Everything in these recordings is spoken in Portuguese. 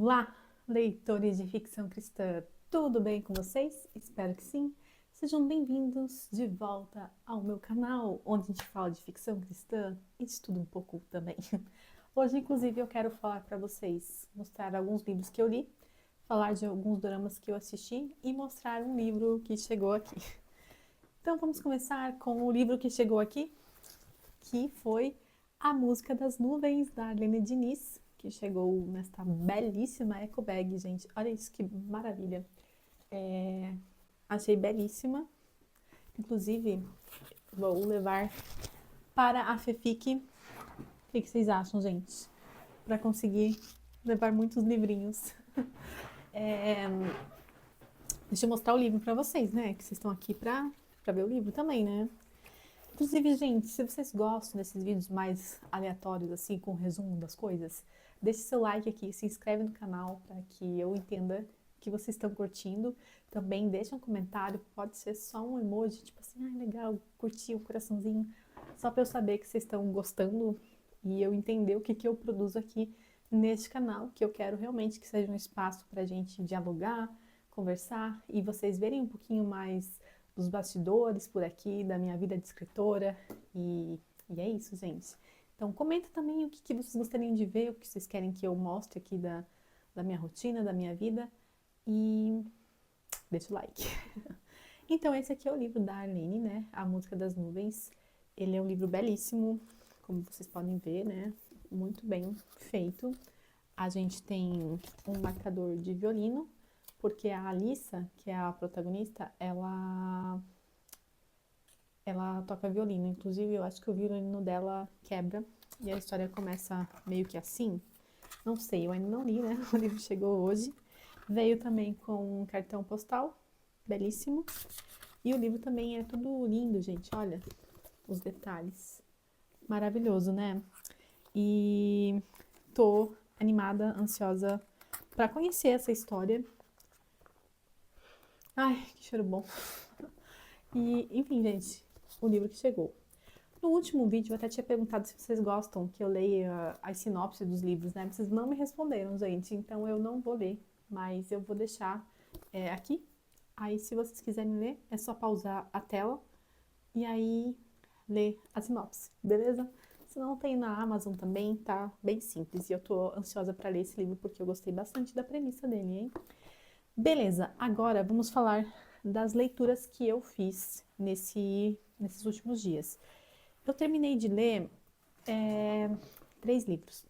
Olá, leitores de ficção cristã, tudo bem com vocês? Espero que sim. Sejam bem-vindos de volta ao meu canal, onde a gente fala de ficção cristã e de tudo um pouco também. Hoje, inclusive, eu quero falar para vocês, mostrar alguns livros que eu li, falar de alguns dramas que eu assisti e mostrar um livro que chegou aqui. Então, vamos começar com o livro que chegou aqui, que foi A Música das Nuvens, da Arlene Diniz, que chegou nesta belíssima eco bag, gente. Olha isso, que maravilha. Achei belíssima. Inclusive, vou levar para a Fefic. O que vocês acham, gente? Para conseguir levar muitos livrinhos. Deixa eu mostrar o livro para vocês, né? Que vocês estão aqui para ver o livro também, né? Inclusive, gente, se vocês gostam desses vídeos mais aleatórios, assim, com resumo das coisas, deixe seu like aqui, se inscreve no canal para que eu entenda que vocês estão curtindo. Também deixa um comentário, pode ser só um emoji, tipo assim, ah, legal, curti o coraçãozinho, só para eu saber que vocês estão gostando e eu entender o que eu produzo aqui neste canal, que eu quero realmente que seja um espaço para a gente dialogar, conversar e vocês verem um pouquinho mais dos bastidores por aqui, da minha vida de escritora, e é isso, gente. Então, comenta também o que vocês gostariam de ver, o que vocês querem que eu mostre aqui da minha rotina, da minha vida, e deixa o like. Então, esse aqui é o livro da Arlene, né, A Música das Nuvens. Ele é um livro belíssimo, como vocês podem ver, né, muito bem feito. A gente tem um marcador de violino, porque a Alissa, que é a protagonista, ela toca violino. Inclusive, eu acho que o violino dela quebra e a história começa meio que assim. Não sei, eu ainda não li, né? O livro chegou hoje. Veio também com um cartão postal, belíssimo. E o livro também é tudo lindo, gente. Olha os detalhes. Maravilhoso, né? E tô animada, ansiosa para conhecer essa história. Ai, que cheiro bom. E, enfim, gente, o livro que chegou. No último vídeo eu até tinha perguntado se vocês gostam que eu leia as sinopses dos livros, né? Vocês não me responderam, gente, então eu não vou ler, mas eu vou deixar aqui. Aí, se vocês quiserem ler, é só pausar a tela e aí ler a sinopse, beleza? Se não, tem na Amazon também, tá bem simples. E eu tô ansiosa para ler esse livro porque eu gostei bastante da premissa dele, hein? Beleza, agora vamos falar das leituras que eu fiz nesses últimos dias. Eu terminei de ler 3 livros.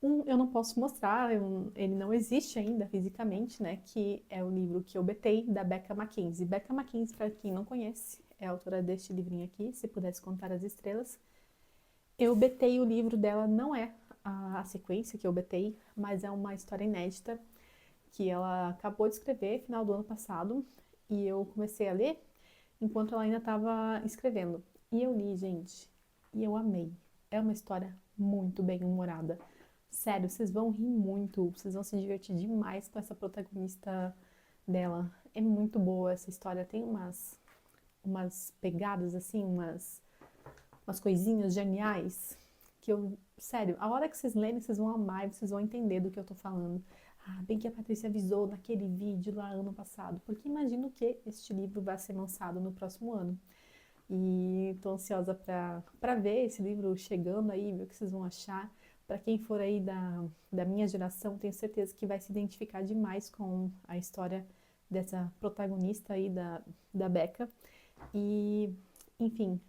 Um eu não posso mostrar, ele não existe ainda fisicamente, né? Que é o livro que eu betei, da Becca Mackenzie. Becca Mackenzie, para quem não conhece, é a autora deste livrinho aqui, Se Pudesse Contar as Estrelas. Eu betei o livro dela, não é a sequência que eu betei, mas é uma história inédita que ela acabou de escrever final do ano passado e eu comecei a ler enquanto ela ainda estava escrevendo. E eu li, gente, e eu amei. É uma história muito bem humorada. Sério, vocês vão rir muito, vocês vão se divertir demais com essa protagonista dela. É muito boa essa história, tem umas pegadas assim, umas coisinhas geniais que eu, sério, a hora que vocês lerem, vocês vão amar e vocês vão entender do que eu tô falando. Ah, bem que a Patrícia avisou naquele vídeo lá ano passado, porque imagino que este livro vai ser lançado no próximo ano. E tô ansiosa para ver esse livro chegando aí, ver o que vocês vão achar. Para quem for aí da minha geração, tenho certeza que vai se identificar demais com a história dessa protagonista aí da Becca. E, enfim,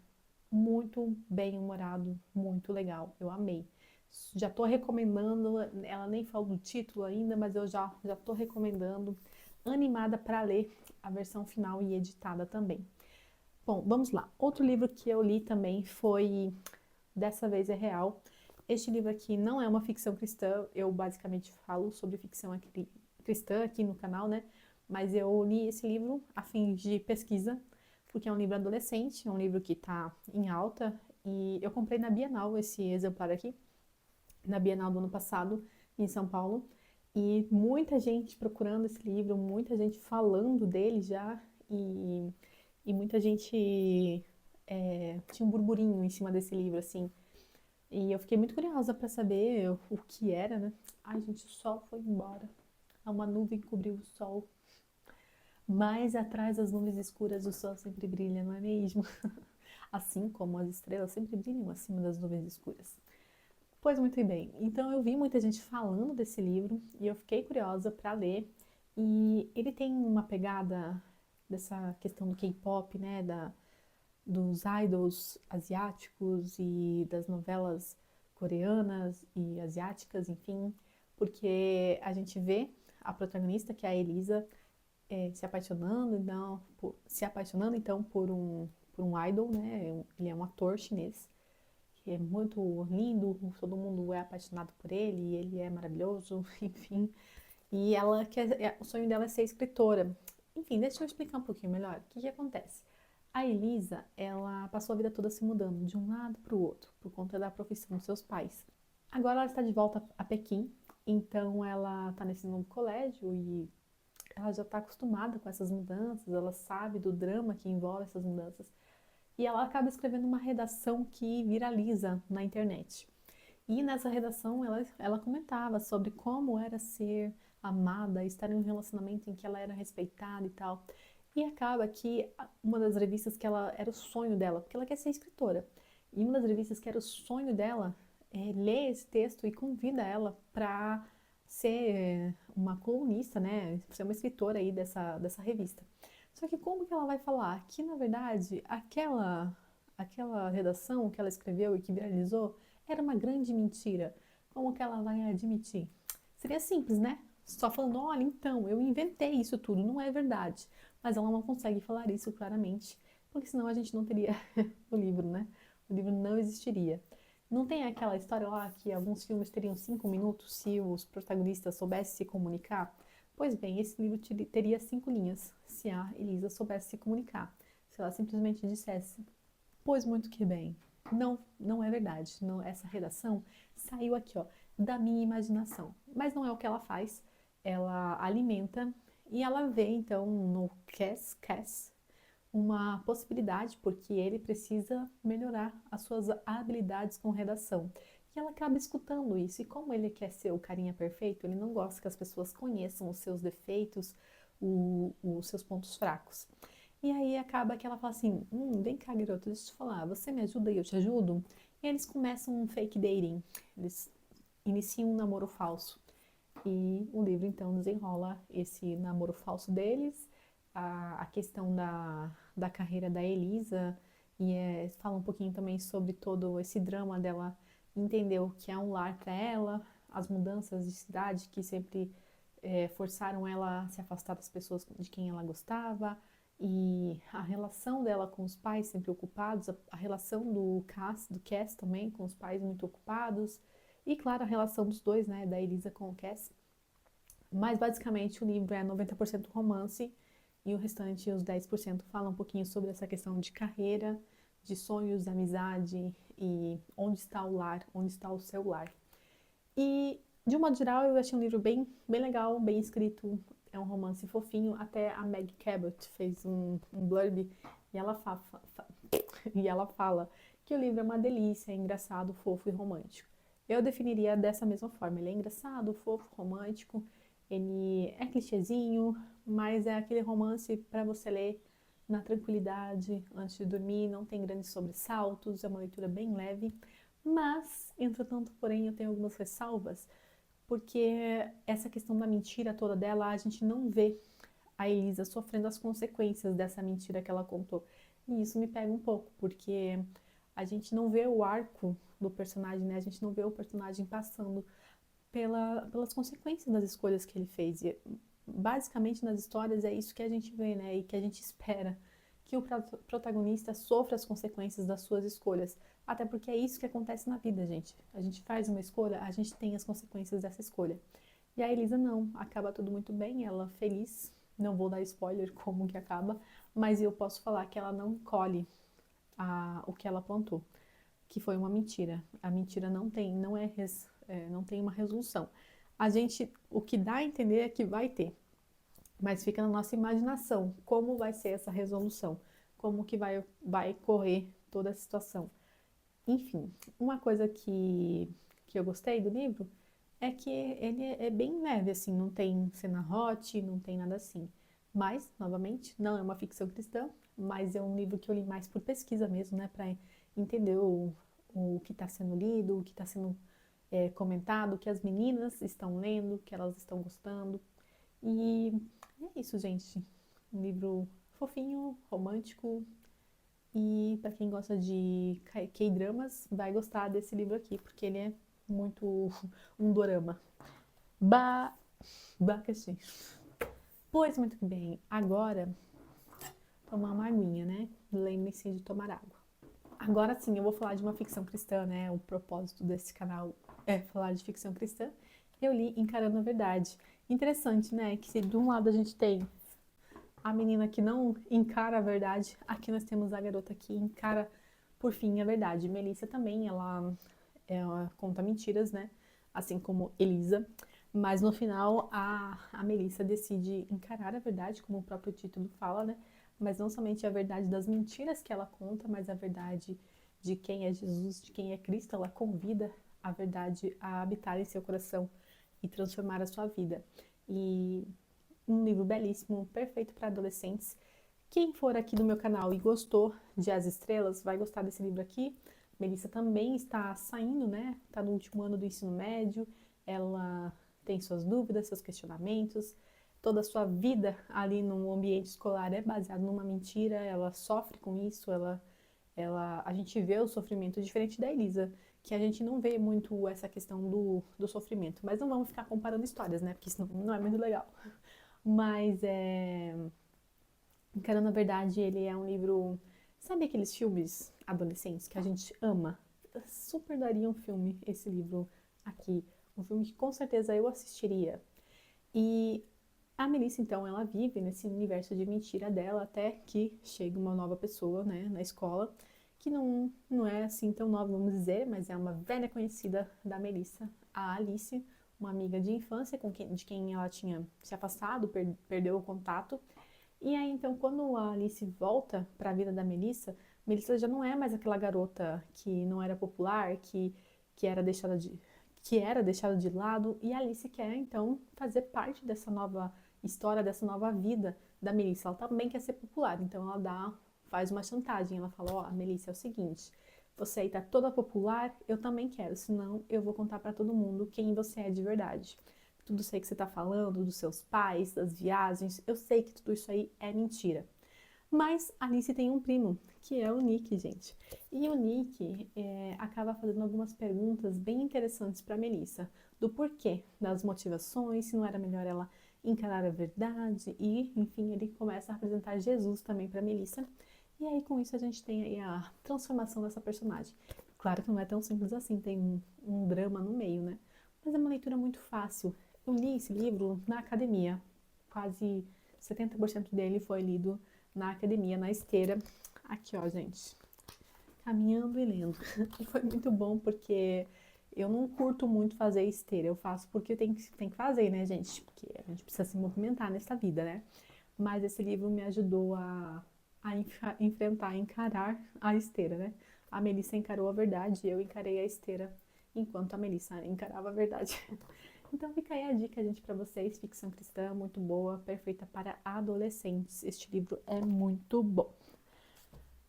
muito bem humorado, muito legal, eu amei. Já tô recomendando, ela nem falou do título ainda, mas eu já tô recomendando, animada para ler a versão final e editada também. Bom, vamos lá. Outro livro que eu li também foi Dessa Vez é Real. Este livro aqui não é uma ficção cristã, eu basicamente falo sobre ficção cristã aqui no canal, né? Mas eu li esse livro a fim de pesquisa, porque é um livro adolescente, é um livro que tá em alta, e eu comprei na Bienal esse exemplar aqui, na Bienal do ano passado, em São Paulo, e muita gente procurando esse livro, muita gente falando dele já, e muita gente tinha um burburinho em cima desse livro, assim. E eu fiquei muito curiosa para saber o que era, né? Ai, gente, o sol foi embora. Uma nuvem cobriu o sol. Mas atrás das nuvens escuras o sol sempre brilha, não é mesmo? Assim como as estrelas sempre brilham acima das nuvens escuras. Pois muito bem. Então eu vi muita gente falando desse livro e eu fiquei curiosa para ler. E ele tem uma pegada dessa questão do K-pop, né, dos idols asiáticos e das novelas coreanas e asiáticas, enfim, porque a gente vê a protagonista, que é a Elisa, se apaixonando então por um idol, né? Ele é um ator chinês que é muito lindo, todo mundo é apaixonado por ele, e ele é maravilhoso, enfim. E ela quer, o sonho dela é ser escritora. Enfim, deixa eu explicar um pouquinho melhor. O que que acontece? A Elisa, ela passou a vida toda se mudando de um lado para o outro, por conta da profissão dos seus pais. Agora ela está de volta a Pequim, então ela está nesse novo colégio e ela já está acostumada com essas mudanças, ela sabe do drama que envolve essas mudanças. E ela acaba escrevendo uma redação que viraliza na internet. E nessa redação ela comentava sobre como era ser amada, estar em um relacionamento em que ela era respeitada e tal. E acaba que uma das revistas que ela era o sonho dela, porque ela quer ser escritora. E uma das revistas que era o sonho dela lê esse texto e convida ela para ser uma colunista, né? Ser uma escritora aí dessa revista. Só que como que ela vai falar que, na verdade, aquela redação que ela escreveu e que viralizou era uma grande mentira? Como que ela vai admitir? Seria simples, né? Só falando, olha, então, eu inventei isso tudo, não é verdade. Mas ela não consegue falar isso claramente, porque senão a gente não teria o livro, né? O livro não existiria. Não tem aquela história lá que alguns filmes teriam 5 minutos se os protagonistas soubessem se comunicar? Pois bem, esse livro teria 5 linhas se a Elisa soubesse se comunicar. Se ela simplesmente dissesse, pois muito que bem. Não, não é verdade. Não, essa redação saiu aqui, ó, da minha imaginação. Mas não é o que ela faz. Ela alimenta e ela vê, então, no Cass uma possibilidade, porque ele precisa melhorar as suas habilidades com redação. E ela acaba escutando isso. E como ele quer ser o carinha perfeito, ele não gosta que as pessoas conheçam os seus defeitos, os seus pontos fracos. E aí acaba que ela fala assim, vem cá, garoto, deixa eu te falar, você me ajuda e eu te ajudo? E eles começam um fake dating, eles iniciam um namoro falso. E o livro então desenrola esse namoro falso deles, a questão da carreira da Elisa, e fala um pouquinho também sobre todo esse drama dela entender o que é um lar para ela, as mudanças de cidade que sempre forçaram ela a se afastar das pessoas de quem ela gostava, e a relação dela com os pais sempre ocupados, a relação do Cass também com os pais muito ocupados, e claro, a relação dos dois, né, da Elisa com o Cass. Mas basicamente o livro é 90% romance e o restante, os 10%, fala um pouquinho sobre essa questão de carreira, de sonhos, amizade e onde está o lar, onde está o seu lar. E de um modo geral eu achei um livro bem legal, bem escrito, é um romance fofinho, até a Meg Cabot fez um blurb e e ela fala que o livro é uma delícia, é engraçado, fofo e romântico. Eu definiria dessa mesma forma, ele é engraçado, fofo, romântico, ele é clichêzinho, mas é aquele romance para você ler na tranquilidade, antes de dormir, não tem grandes sobressaltos, é uma leitura bem leve, mas, entretanto, porém, eu tenho algumas ressalvas, porque essa questão da mentira toda dela, a gente não vê a Elisa sofrendo as consequências dessa mentira que ela contou. E isso me pega um pouco, porque a gente não vê o arco do personagem, né? A gente não vê o personagem passando pelas consequências das escolhas que ele fez. E, basicamente, nas histórias é isso que a gente vê, né? E que a gente espera, que o protagonista sofra as consequências das suas escolhas. Até porque é isso que acontece na vida, gente. A gente faz uma escolha, a gente tem as consequências dessa escolha. E a Elisa não, acaba tudo muito bem, ela feliz. Não vou dar spoiler como que acaba, mas eu posso falar que ela não colhe o que ela plantou, que foi uma mentira. A mentira não tem uma resolução. O que dá a entender é que vai ter, mas fica na nossa imaginação como vai ser essa resolução, como que vai correr toda a situação. Enfim, uma coisa que eu gostei do livro é que ele é bem leve, assim, não tem cena hot, não tem nada assim. Mas, novamente, não é uma ficção cristã, mas é um livro que eu li mais por pesquisa mesmo, né, para entender o que está sendo lido, o que está sendo comentado, o que as meninas estão lendo, o que elas estão gostando. E é isso, gente. Um livro fofinho, romântico, e para quem gosta de K-dramas, vai gostar desse livro aqui, porque ele é muito um dorama. Ba Bakashi. Pois muito bem, agora tomar uma aguinha, né? Lembre-se de tomar água. Agora sim, eu vou falar de uma ficção cristã, né? O propósito desse canal é falar de ficção cristã. Eu li Encarando a Verdade. Interessante, né? Que se de um lado a gente tem a menina que não encara a verdade, aqui nós temos a garota que encara, por fim, a verdade. Melissa também, ela conta mentiras, né? Assim como Elisa. Mas no final, a Melissa decide encarar a verdade, como o próprio título fala, né? Mas não somente a verdade das mentiras que ela conta, mas a verdade de quem é Jesus, de quem é Cristo. Ela convida a verdade a habitar em seu coração e transformar a sua vida. E um livro belíssimo, perfeito para adolescentes. Quem for aqui do meu canal e gostou de As Estrelas, vai gostar desse livro aqui. Melissa também está saindo, né? Está no último ano do ensino médio. Ela tem suas dúvidas, seus questionamentos. Toda a sua vida ali no ambiente escolar é baseada numa mentira. Ela sofre com isso. A gente vê o sofrimento diferente da Elisa, que a gente não vê muito essa questão do sofrimento. Mas não vamos ficar comparando histórias, né? Porque isso não é muito legal. Mas Encarando na Verdade, ele é um livro. Sabe aqueles filmes adolescentes que a gente ama? Eu super daria um filme, esse livro aqui. Um filme que com certeza eu assistiria. E a Melissa, então, ela vive nesse universo de mentira dela até que chega uma nova pessoa, né, na escola, que não é assim tão nova, vamos dizer, mas é uma velha conhecida da Melissa, a Alice, uma amiga de infância de quem ela tinha se afastado, perdeu o contato. E aí, então, quando a Alice volta para a vida da Melissa, Melissa já não é mais aquela garota que não era popular, que era deixada de lado, e a Alice quer, então, fazer parte dessa nova história, dessa nova vida da Melissa. Ela também quer ser popular, então faz uma chantagem, ela fala, ó, Melissa, é o seguinte, você aí tá toda popular, eu também quero, senão eu vou contar para todo mundo quem você é de verdade. Tudo isso aí que você tá falando, dos seus pais, das viagens, eu sei que tudo isso aí é mentira. Mas Alice tem um primo, que é o Nick, gente. E o Nick acaba fazendo algumas perguntas bem interessantes para Melissa, do porquê, das motivações, se não era melhor ela encarar a verdade, e, enfim, ele começa a apresentar Jesus também para Melissa. E aí, com isso, a gente tem aí a transformação dessa personagem. Claro que não é tão simples assim, tem um drama no meio, né? Mas é uma leitura muito fácil. Eu li esse livro na academia, quase 70% dele foi lido na academia, na esteira. Aqui, ó, gente. Caminhando e lendo. E foi muito bom porque eu não curto muito fazer esteira. Eu faço porque tem que fazer, né, gente? Porque a gente precisa se movimentar nessa vida, né? Mas esse livro me ajudou a enfrentar, a encarar a esteira, né? A Melissa encarou a verdade e eu encarei a esteira enquanto a Melissa encarava a verdade. Então fica aí a dica, gente, para vocês. Ficção cristã, muito boa, perfeita para adolescentes. Este livro é muito bom.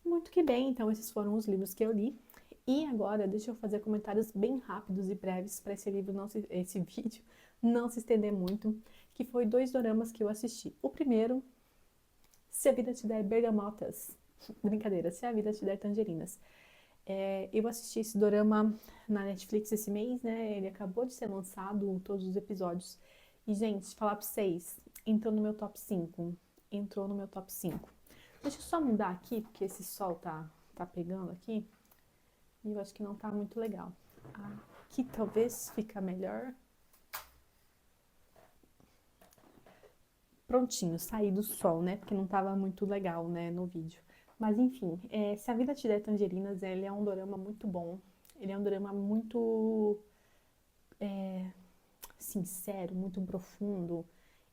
Muito que bem, então esses foram os livros que eu li. E agora deixa eu fazer comentários bem rápidos e breves para esse vídeo não se estender muito, que foi 2 doramas que eu assisti. O primeiro, Se a Vida Te Der Bergamotas. Brincadeira, Se a Vida Te Der Tangerinas. Eu assisti esse dorama na Netflix esse mês, né? Ele acabou de ser lançado, todos os episódios. E, gente, falar pra vocês, entrou no meu top 5. Entrou no meu top 5. Deixa eu só mudar aqui, porque esse sol tá pegando aqui. E eu acho que não tá muito legal. Aqui talvez fica melhor. Prontinho, saí do sol, né? Porque não tava muito legal, né, no vídeo. Mas enfim, Se a Vida Te Der Tangerinas, ele é um dorama muito bom. Ele é um dorama muito sincero, muito profundo.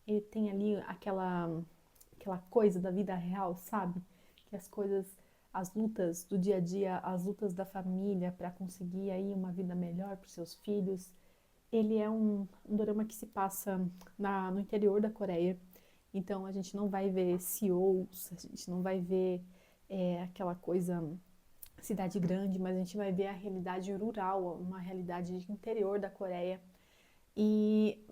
Ele tem ali aquela coisa da vida real, sabe? Que as coisas as lutas do dia a dia, as lutas da família para conseguir aí uma vida melhor para os seus filhos. Ele é um dorama que se passa no interior da Coreia, então a gente não vai ver CEOs, a gente não vai ver aquela coisa cidade grande, mas a gente vai ver a realidade rural, uma realidade de interior da Coreia. E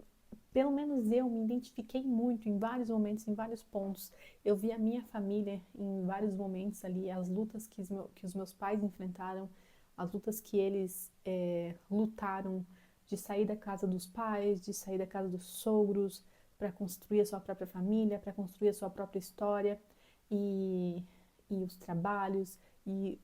pelo menos eu me identifiquei muito em vários momentos, em vários pontos. Eu vi a minha família em vários momentos ali, as lutas que os meus pais enfrentaram, as lutas que eles lutaram de sair da casa dos pais, de sair da casa dos sogros, para construir a sua própria família, para construir a sua própria história e os trabalhos e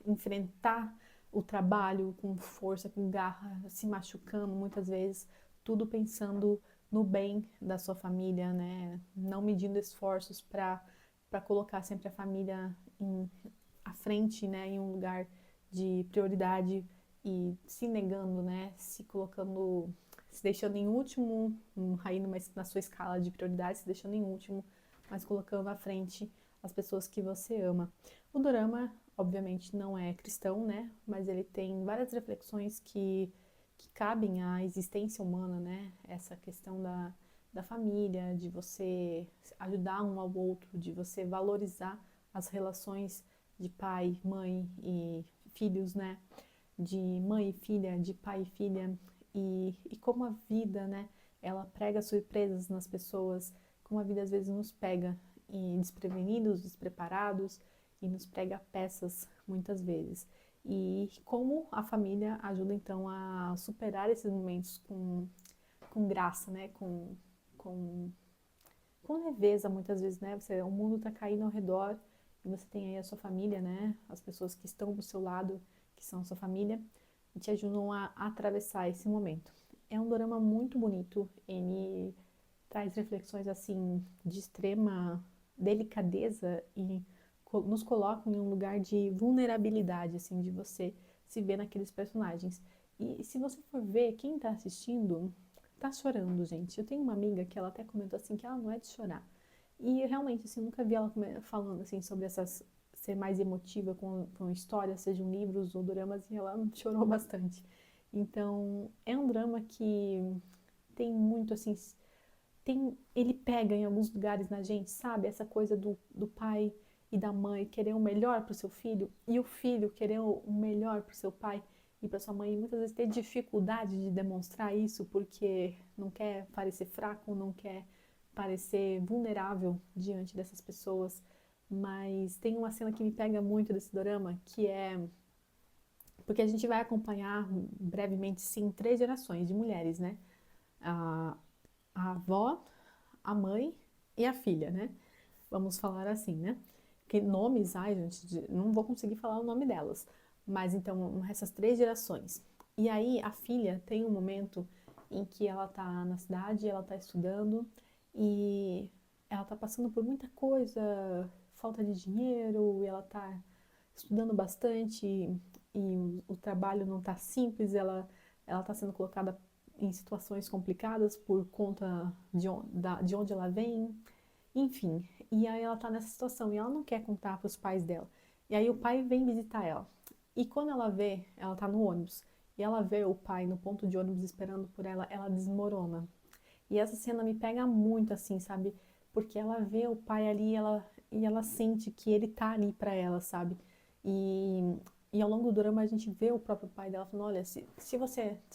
enfrentar o trabalho com força, com garra, se machucando muitas vezes, tudo pensando no bem da sua família, né? Não medindo esforços para colocar sempre a família à frente, né? Em um lugar de prioridade e se negando, né? Se colocando, se deixando em último, aí na sua escala de prioridade, se deixando em último, mas colocando à frente as pessoas que você ama. O dorama, obviamente, não é cristão, né? Mas ele tem várias reflexões que cabem à existência humana, né? Essa questão da família, de você ajudar um ao outro, de você valorizar as relações de pai, mãe e filhos, né? De mãe e filha, de pai e filha, e como a vida, né? Ela prega surpresas nas pessoas, como a vida às vezes nos pega desprevenidos, despreparados, e nos prega peças muitas vezes. E como a família ajuda então a superar esses momentos com graça, né? Com, com leveza muitas vezes, né? O mundo está caindo ao redor e você tem aí a sua família, né? As pessoas que estão do seu lado, que são a sua família, e te ajudam a atravessar esse momento. É um dorama muito bonito, ele traz reflexões assim de extrema delicadeza e nos coloca em um lugar de vulnerabilidade, assim, de você se ver naqueles personagens. E se você for ver, quem tá assistindo tá chorando, gente. Eu tenho uma amiga que ela até comentou assim que ela não é de chorar. E realmente, assim, eu nunca vi ela falando assim sobre essas ser mais emotiva com histórias, sejam livros ou dramas, e ela chorou bastante. Então, é um drama que tem muito assim, ele pega em alguns lugares na gente, sabe? Essa coisa do pai e da mãe querer o melhor para o seu filho e o filho querer o melhor para o seu pai e para sua mãe. E muitas vezes ter dificuldade de demonstrar isso porque não quer parecer fraco, não quer parecer vulnerável diante dessas pessoas. Mas tem uma cena que me pega muito desse dorama, que é porque a gente vai acompanhar brevemente, sim, 3 gerações de mulheres, né? A, a avó, a mãe e a filha, né? Vamos falar assim, né? Que nomes, ai, gente, não vou conseguir falar o nome delas. Mas então, essas 3 gerações. E aí, a filha tem um momento em que ela tá na cidade, ela tá estudando e ela tá passando por muita coisa, falta de dinheiro, e ela tá estudando bastante e o trabalho não tá simples, ela tá sendo colocada em situações complicadas por conta de onde ela vem, enfim. E aí ela tá nessa situação e ela não quer contar para os pais dela. E aí o pai vem visitar ela. E quando ela vê, ela tá no ônibus, e ela vê o pai no ponto de ônibus esperando por ela, ela desmorona. E essa cena me pega muito, assim, sabe? Porque ela vê o pai ali e ela sente que ele tá ali pra ela, sabe? E, e ao longo do drama a gente vê o próprio pai dela falando, olha, se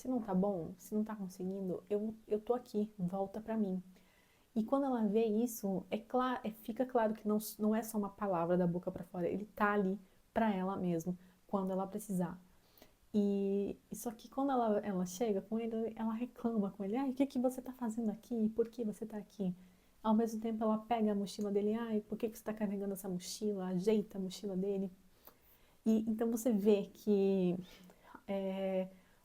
não tá bom, se não tá conseguindo, eu tô aqui, volta pra mim. E quando ela vê isso, fica claro que não é só uma palavra da boca pra fora, ele tá ali pra ela mesmo, quando ela precisar. E só que quando ela chega com ele, ela reclama com ele, ai, o que que você tá fazendo aqui? Por que você tá aqui? Ao mesmo tempo ela pega a mochila dele, ai, por que que você tá carregando essa mochila? Ajeita a mochila dele. E então você vê que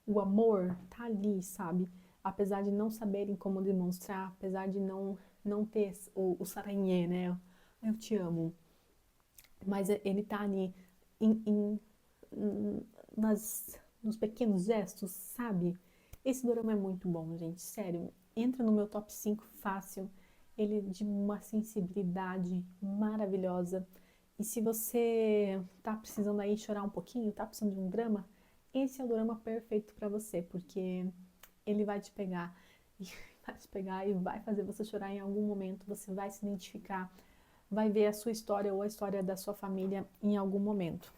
o amor tá ali, sabe? Apesar de não saberem como demonstrar, apesar de não ter o saranhê, né? Eu te amo. Mas ele tá ali em, em, nos pequenos gestos, sabe? Esse dorama é muito bom, gente, sério. Entra no meu top 5 fácil. Ele é de uma sensibilidade maravilhosa. E se você tá precisando aí chorar um pouquinho, tá precisando de um drama, esse é o drama perfeito para você, porque ele vai te pegar e vai te pegar e vai fazer você chorar em algum momento, você vai se identificar, vai ver a sua história ou a história da sua família em algum momento.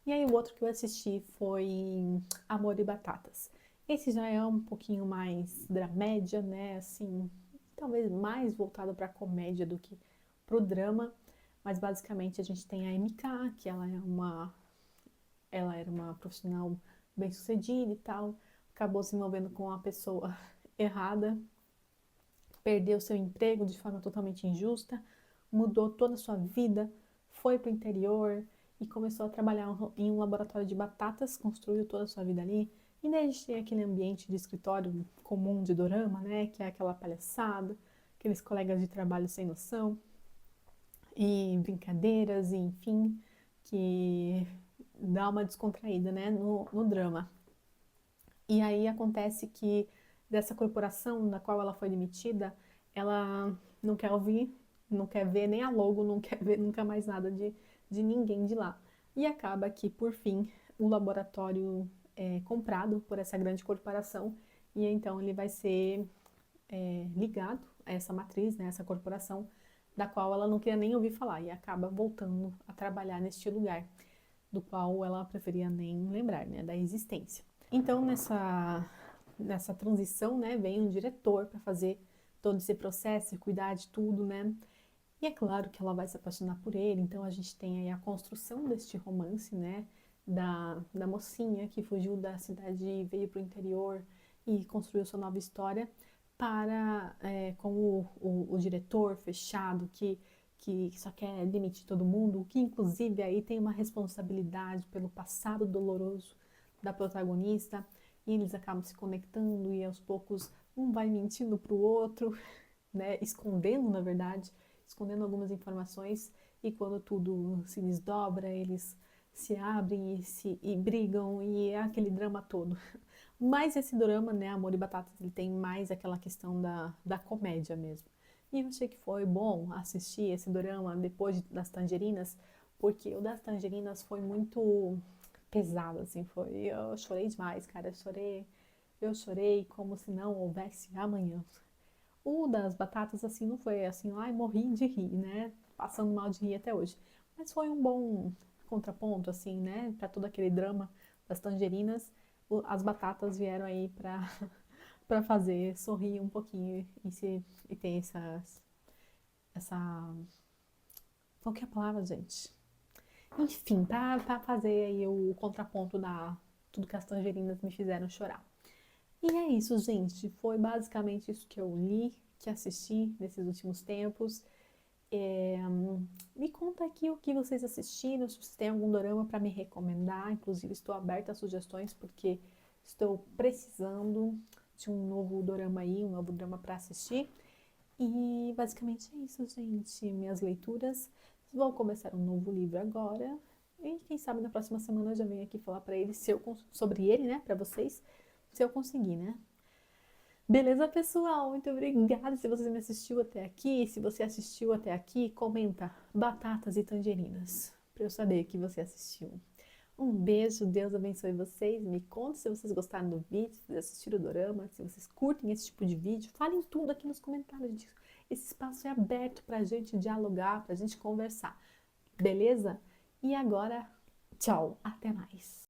E aí o outro que eu assisti foi Amor e Batatas. Esse já é um pouquinho mais dramédia, né? Assim, talvez mais voltado para comédia do que pro drama, mas basicamente a gente tem a MK, que ela era uma profissional bem-sucedida e tal, acabou se envolvendo com uma pessoa errada, perdeu seu emprego de forma totalmente injusta, mudou toda a sua vida, foi para o interior e começou a trabalhar em um laboratório de batatas, construiu toda a sua vida ali. E daí a gente tem aquele ambiente de escritório comum de dorama, né? Que é aquela palhaçada, aqueles colegas de trabalho sem noção, e brincadeiras, e enfim, que dá uma descontraída, né? No drama. E aí acontece que dessa corporação da qual ela foi demitida, ela não quer ouvir, não quer ver nem a logo, não quer ver nunca mais nada de ninguém de lá. E acaba que, por fim, o laboratório é comprado por essa grande corporação e então ele vai ser ligado a essa matriz, né, essa corporação, da qual ela não queria nem ouvir falar e acaba voltando a trabalhar neste lugar, do qual ela preferia nem lembrar, né, da existência. Então, nessa transição, né, vem um diretor para fazer todo esse processo e cuidar de tudo, né? E é claro que ela vai se apaixonar por ele, então a gente tem aí a construção deste romance, né, da mocinha que fugiu da cidade e veio para o interior e construiu sua nova história para, com o diretor fechado que só quer demitir todo mundo, que inclusive aí tem uma responsabilidade pelo passado doloroso da protagonista, e eles acabam se conectando e aos poucos um vai mentindo para o outro, né, escondendo na verdade, escondendo algumas informações, e quando tudo se desdobra, eles se abrem e brigam, e é aquele drama todo. Mas esse drama, né, Amor e Batatas, ele tem mais aquela questão da comédia mesmo. E eu achei que foi bom assistir esse drama depois das Tangerinas, porque o das Tangerinas foi muito pesado, assim, foi. Eu chorei demais, cara, eu chorei como se não houvesse amanhã. O das batatas, assim, não foi assim, ai, morri de rir, né? Passando mal de rir até hoje. Mas foi um bom contraponto, assim, né? Pra todo aquele drama das tangerinas, as batatas vieram aí pra, pra fazer sorrir um pouquinho e ter essa. Qual que é a palavra, gente? Enfim, pra fazer aí o contraponto da tudo que as tangerinas me fizeram chorar. E é isso, gente. Foi basicamente isso que eu li, que assisti nesses últimos tempos. Me conta aqui o que vocês assistiram, se vocês têm algum dorama para me recomendar. Inclusive, estou aberta a sugestões porque estou precisando de um novo dorama aí, um novo drama para assistir. E basicamente é isso, gente. Minhas leituras. Vou começar um novo livro agora. E quem sabe na próxima semana eu já venho aqui falar para ele sobre ele, né, para vocês, se eu conseguir, né? Beleza, pessoal? Muito obrigada se você me assistiu até aqui. Se você assistiu até aqui, comenta batatas e tangerinas para eu saber que você assistiu. Um beijo, Deus abençoe vocês. Me conta se vocês gostaram do vídeo, se vocês assistiram o dorama, se vocês curtem esse tipo de vídeo. Falem tudo aqui nos comentários. Gente. Esse espaço é aberto para a gente dialogar, para a gente conversar. Beleza? E agora, tchau. Até mais.